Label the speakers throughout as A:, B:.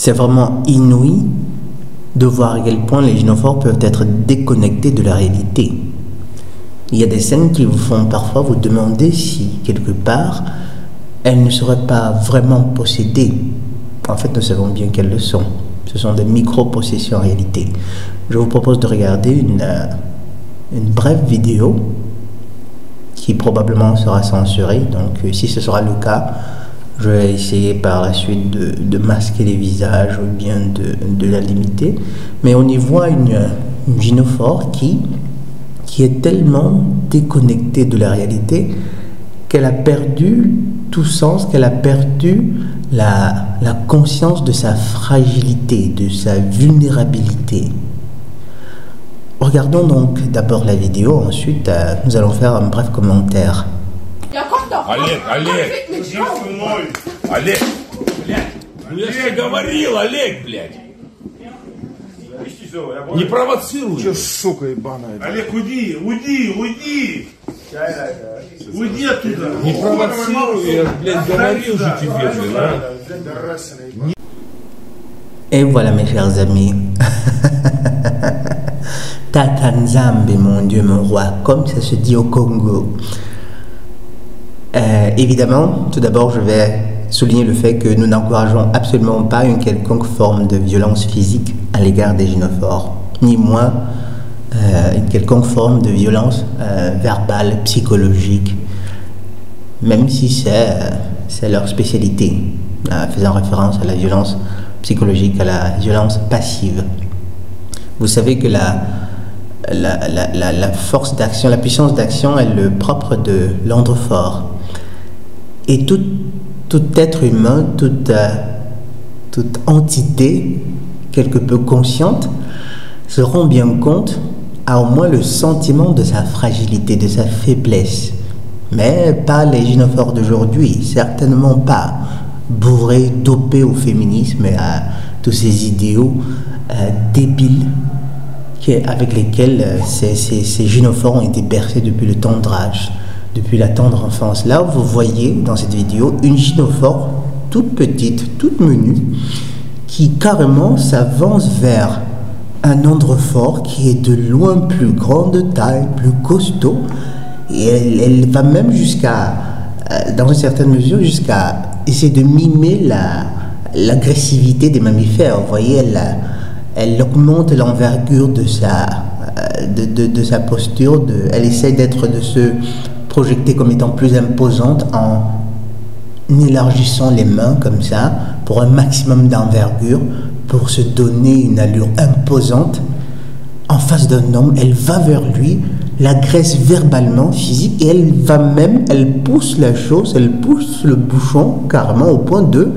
A: C'est vraiment inouï de voir à quel point les gynophores peuvent être déconnectés de la réalité. Il y a des scènes qui vous font parfois vous demander si, quelque part, elles ne seraient pas vraiment possédées. En fait, nous savons bien qu'elles le sont. Ce sont des micro-possessions en réalité. Je vous propose de regarder une brève vidéo qui probablement sera censurée. Donc, si ce sera le cas, je vais essayer par la suite de masquer les visages ou bien de la limiter. Mais on y voit une gynophore qui est tellement déconnectée de la réalité qu'elle a perdu tout sens, qu'elle a perdu la conscience de sa fragilité, de sa vulnérabilité. Regardons donc d'abord la vidéo, ensuite nous allons faire un bref commentaire.
B: Олег, блядь, я же говорил, Олег, блядь. Не провоцируй.
C: Че, сука ебаная.
B: Олег, уйди. Уйди оттуда. Не провоцируй, я, блядь, говорил же тебе, блядь.
A: Et voilà mes chers amis. Tata Nzambe, mon Dieu, mon roi, comme ça se dit au Congo. Évidemment, tout d'abord, je vais souligner le fait que nous n'encourageons absolument pas une quelconque forme de violence physique à l'égard des gynophores, ni moins une quelconque forme de violence verbale, psychologique, même si c'est leur spécialité, faisant référence à la violence psychologique, à la violence passive. Vous savez que la force d'action, la puissance d'action est le propre de l'androphore. Et tout être humain, toute entité quelque peu consciente se rend bien compte, a au moins le sentiment de sa fragilité, de sa faiblesse. Mais pas les gynophores d'aujourd'hui, certainement pas bourrés, dopés au féminisme et à tous ces idéaux débiles avec lesquels ces gynophores ont été bercés depuis le tendre âge, depuis la tendre enfance. Là, vous voyez dans cette vidéo une gynophore toute petite, toute menue, qui carrément s'avance vers un androphore qui est de loin plus grand de taille, plus costaud, et elle va même jusqu'à, dans une certaine mesure, jusqu'à essayer de mimer l'agressivité des mammifères. Vous voyez, elle augmente l'envergure de sa posture, elle essaie de se projeter comme étant plus imposante en élargissant les mains comme ça, pour un maximum d'envergure, pour se donner une allure imposante. En face d'un homme, elle va vers lui, l'agresse verbalement, physique, et elle pousse la chose, elle pousse le bouchon carrément au point de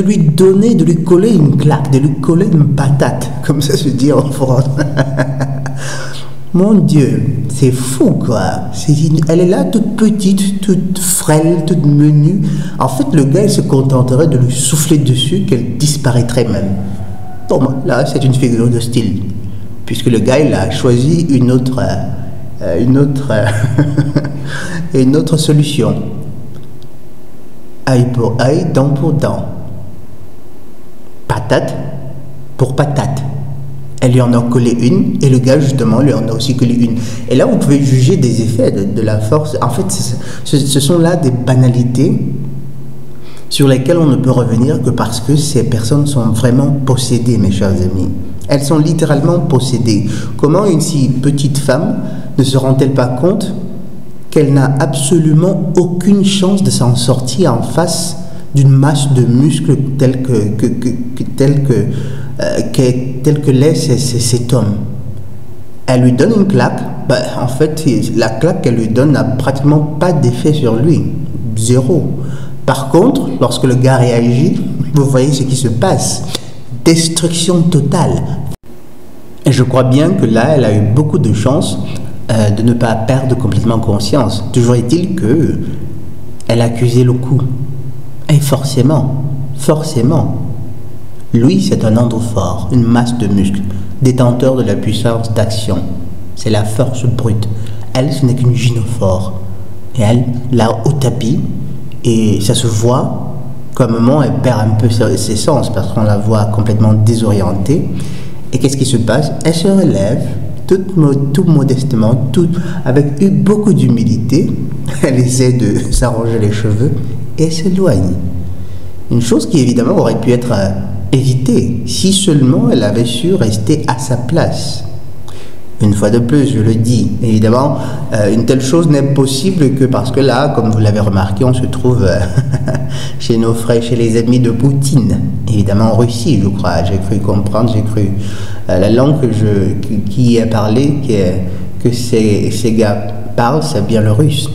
A: lui donner, de lui coller une claque, de lui coller une patate, comme ça se dit en France. Mon Dieu, c'est fou quoi. Elle est là toute petite, toute frêle, toute menue. En fait, le gars il se contenterait de lui souffler dessus, qu'elle disparaîtrait même. Bon, là, c'est une figure de style, puisque le gars il a choisi une autre solution. Œil pour œil, dent pour dent. Patate pour patate. Elle lui en a collé une, et le gars justement lui en a aussi collé une. Et là vous pouvez juger des effets de la force. En fait, ce sont là des banalités sur lesquelles on ne peut revenir que parce que ces personnes sont vraiment possédées, mes chers amis. Elles sont littéralement possédées. Comment une si petite femme ne se rend-elle pas compte qu'elle n'a absolument aucune chance de s'en sortir en face d'une masse de muscles telle que l'est cet homme? Elle lui donne une claque. En fait, la claque qu'elle lui donne n'a pratiquement pas d'effet sur lui. Zéro. Par contre, lorsque le gars réagit, vous voyez ce qui se passe. Destruction totale. Et je crois bien que là, elle a eu beaucoup de chance de ne pas perdre complètement conscience. Toujours est-il que elle a accusé le coup. Et forcément, lui, c'est un androphore, une masse de muscles, détenteur de la puissance d'action. C'est la force brute. Elle, ce n'est qu'une gynophore. Et elle, là, au tapis, et ça se voit, qu'à un moment, elle perd un peu ses sens parce qu'on la voit complètement désorientée. Et qu'est-ce qui se passe? Elle se relève tout modestement, avec beaucoup d'humilité. Elle essaie de s'arranger les cheveux et elle s'éloigne. Une chose qui évidemment aurait pu être évitée si seulement elle avait su rester à sa place. Une fois de plus, je le dis, évidemment, une telle chose n'est possible que parce que là, comme vous l'avez remarqué, on se trouve chez nos frères, chez les amis de Poutine, évidemment en Russie, je crois. J'ai cru comprendre, la langue qui est parlée, que ces gars parlent, c'est bien le russe.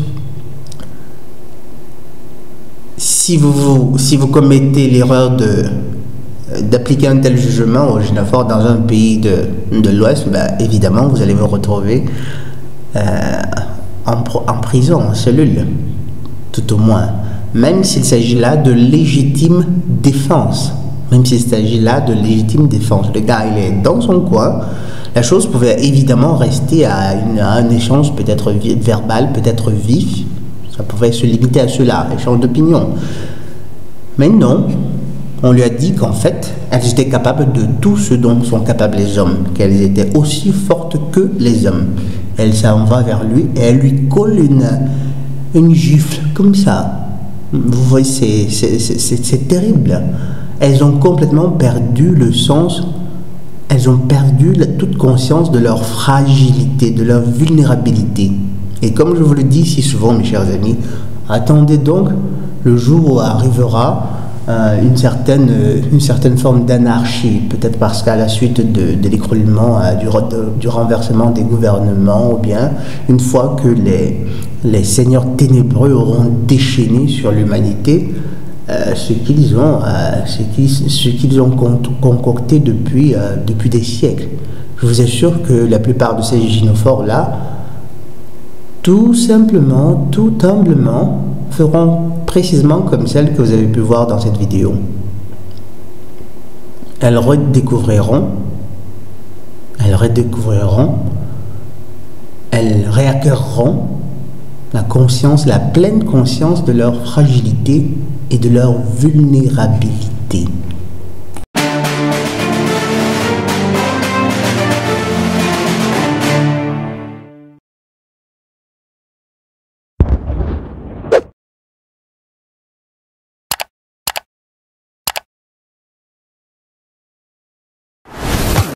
A: Si vous commettez l'erreur d'appliquer un tel jugement au xénophore dans un pays de l'Ouest, évidemment, vous allez vous retrouver en prison, en cellule, tout au moins. Même s'il s'agit là de légitime défense. Même s'il s'agit là de légitime défense. Le gars, il est dans son coin. La chose pouvait évidemment rester à un échange peut-être verbal, peut-être vif. Ça pouvait se limiter à cela, échange d'opinion. Mais non. On lui a dit qu'en fait, elles étaient capables de tout ce dont sont capables les hommes, qu'elles étaient aussi fortes que les hommes. Elle s'en va vers lui et elle lui colle une gifle, comme ça. Vous voyez, c'est terrible. Elles ont complètement perdu le sens, elles ont perdu toute conscience de leur fragilité, de leur vulnérabilité. Et comme je vous le dis si souvent, mes chers amis, attendez donc le jour où arrivera une certaine forme d'anarchie, peut-être parce qu'à la suite de l'écroulement, du renversement des gouvernements, ou bien une fois que les seigneurs ténébreux auront déchaîné sur l'humanité ce qu'ils ont concocté depuis des siècles. Je vous assure que la plupart de ces gynophores-là, tout simplement, tout humblement, feront précisément comme celle que vous avez pu voir dans cette vidéo. Elles redécouvriront, elles réacquerront la conscience, la pleine conscience de leur fragilité et de leur vulnérabilité.